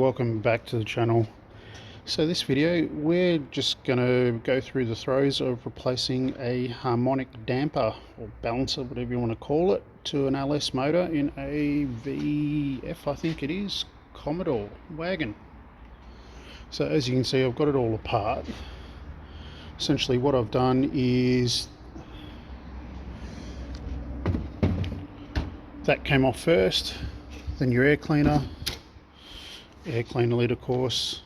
welcome back to the channel. So this video we're just going to go through the throes of replacing a harmonic damper or balancer, whatever you want to call it, to an LS motor in a VF, I think it is, Commodore wagon. So as you can see, I've got it all apart. Essentially what I've done is that came off first, then your air cleaner lid, of course.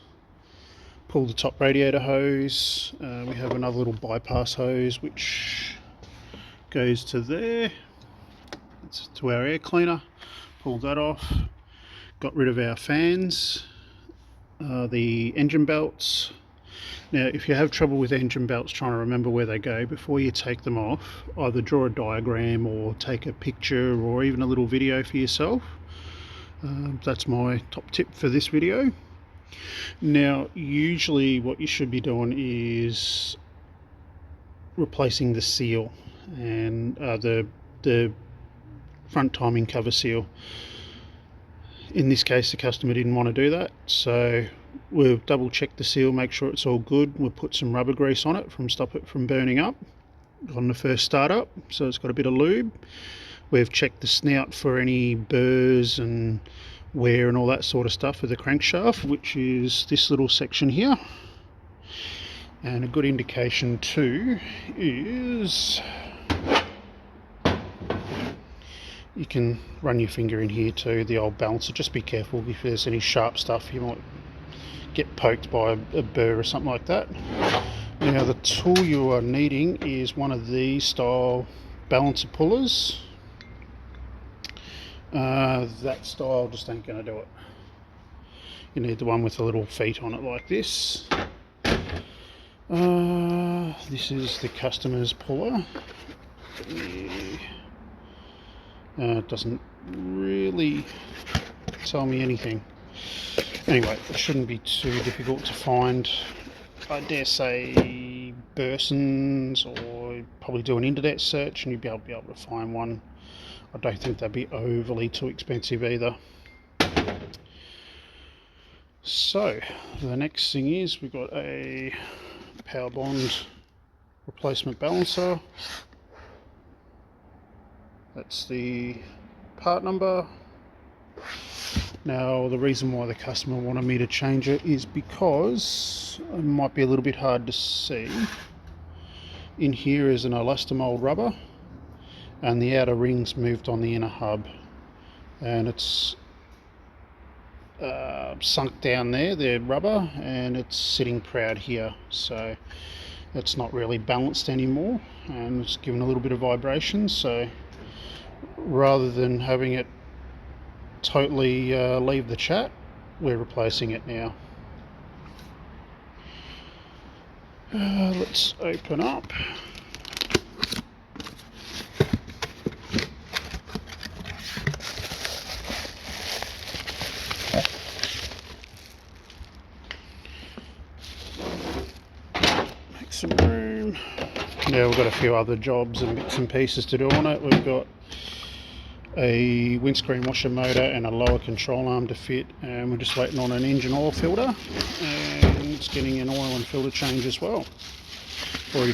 Pull the top radiator hose. We have another little bypass hose which goes to there. It's to our air cleaner. Pulled that off. Got rid of our fans, the engine belts. Now if you have trouble with engine belts trying to remember where they go, before you take them off, either draw a diagram or take a picture or even a little video for yourself. That's my top tip for this video. Now usually what you should be doing is replacing the seal and the front timing cover seal. In this case the customer didn't want to do that, so we'll double check the seal, make sure it's all good. We'll put some rubber grease on it stop it from burning up on the first startup, so it's got a bit of lube. We've checked the snout for any burrs and wear and all that sort of stuff with the crankshaft, which is this little section here. And a good indication too is you can run your finger in here too, the old balancer. Just be careful if there's any sharp stuff, you might get poked by a burr or something like that. Now the tool you are needing is one of these style balancer pullers. That style just ain't going to do it. You need the one with the little feet on it like this. This is the customer's puller. It doesn't really tell me anything. Anyway, it shouldn't be too difficult to find. I dare say Bursons, or probably do an internet search and you'll be able to find one. I don't think they'd be overly too expensive either. So the next thing is we've got a power bond replacement balancer. That's the part number. Now the reason why the customer wanted me to change it is because it might be a little bit hard to see. In here is an elastomold rubber, and the outer rings moved on the inner hub, and it's sunk down there, the rubber, and it's sitting proud here, so it's not really balanced anymore and it's given a little bit of vibration. So rather than having it totally leave the chat, we're replacing it now. Let's open up. Make some room. Now we've got a few other jobs and bits and pieces to do on it. We've got a windscreen washer motor and a lower control arm to fit, and we're just waiting on an engine oil filter, and it's getting an oil and filter change as well. Already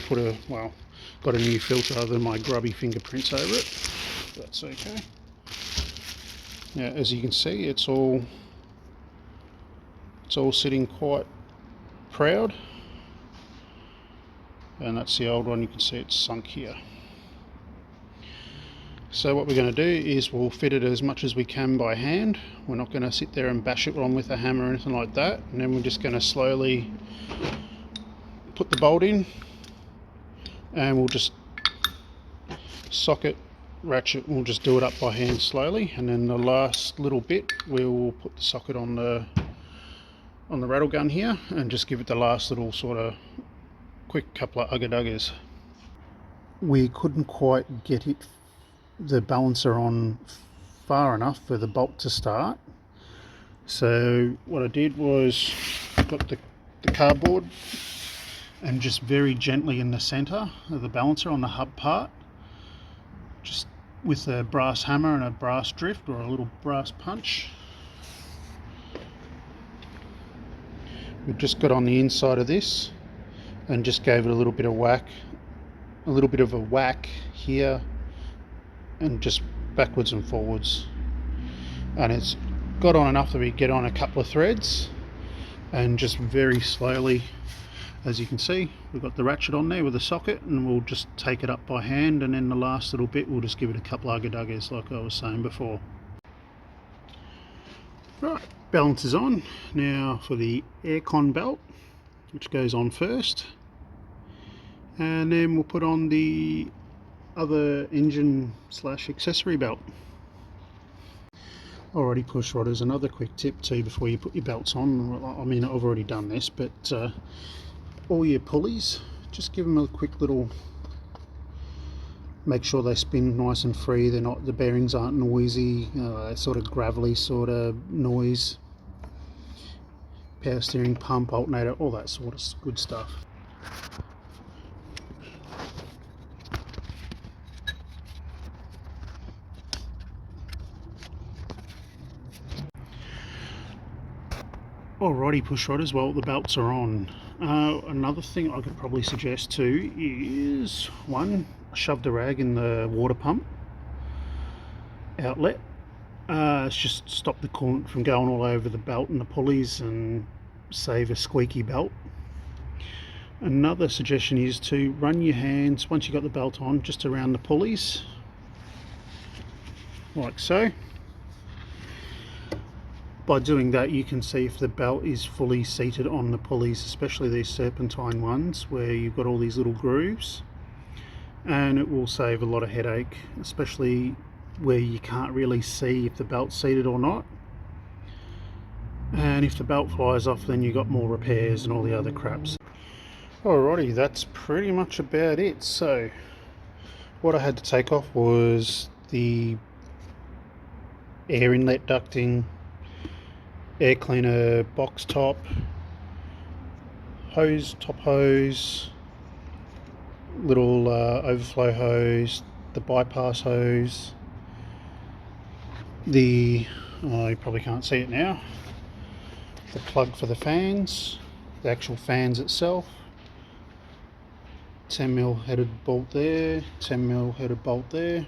got a new filter other than my grubby fingerprints over it. That's okay. Now as you can see, it's all sitting quite proud, and that's the old one. You can see it's sunk here. So what we're going to do is we'll fit it as much as we can by hand. We're not going to sit there and bash it on with a hammer or anything like that. And then we're just going to slowly put the bolt in, and we'll just socket, ratchet, and we'll just do it up by hand slowly. And then the last little bit we'll put the socket on the rattle gun here and just give it the last little sort of quick couple of ugga-duggers. We couldn't quite get the balancer on far enough for the bolt to start, so what I did was got the cardboard and just very gently in the center of the balancer on the hub part, just with a brass hammer and a brass drift or a little brass punch, We just got on the inside of this and just gave it a little bit of a whack here, and just backwards and forwards, and it's got on enough that we get on a couple of threads, and just very slowly, as you can see, we've got the ratchet on there with the socket, and we'll just take it up by hand, and then the last little bit we'll just give it a couple of ugga-duggers like I was saying before. Right, balance is on. Now for the aircon belt, which goes on first, and then we'll put on the other engine / accessory belt. Already push rodders, another quick tip too before you put your belts on. I mean, I've already done this, but all your pulleys, just give them a quick little, make sure they spin nice and free, the bearings aren't noisy, sort of gravelly sort of noise. Power steering, pump, alternator, all that sort of good stuff. Alrighty, push rodders, well, the belts are on. Another thing I could probably suggest too is, one, shove the rag in the water pump outlet. It's just stop the coolant from going all over the belt and the pulleys and save a squeaky belt. Another suggestion is to run your hands, once you've got the belt on, just around the pulleys, like so. By doing that, you can see if the belt is fully seated on the pulleys, especially these serpentine ones where you've got all these little grooves, and it will save a lot of headache, especially where you can't really see if the belt's seated or not. And if the belt flies off, then you've got more repairs and all the other craps. Alrighty, that's pretty much about it. So what I had to take off was the air inlet ducting, air cleaner box top, hose, top hose, little overflow hose, the bypass hose, the, oh, you probably can't see it now, the plug for the fans, the actual fans itself, 10mm headed bolt there, 10mm headed bolt there,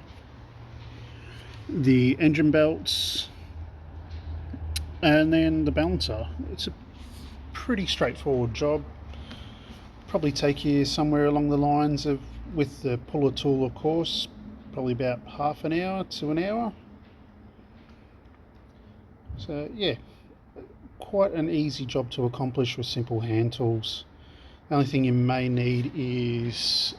the engine belts, and then the balancer. It's a pretty straightforward job. Probably take you somewhere along the lines of, with the puller tool of course, probably about half an hour to an hour. So yeah, quite an easy job to accomplish with simple hand tools. The only thing you may need is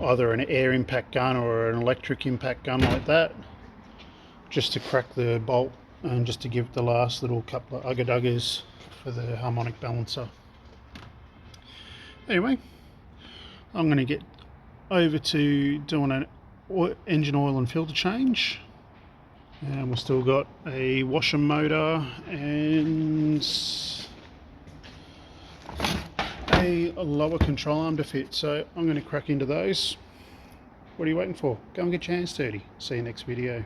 either an air impact gun or an electric impact gun like that, just to crack the bolt and just to give it the last little couple of ugga-duggers for the harmonic balancer. Anyway, I'm going to get over to doing an engine oil and filter change, and we've still got a washer motor and a lower control arm to fit, so I'm going to crack into those. What are you waiting for? Go and get your hands dirty. See you next video.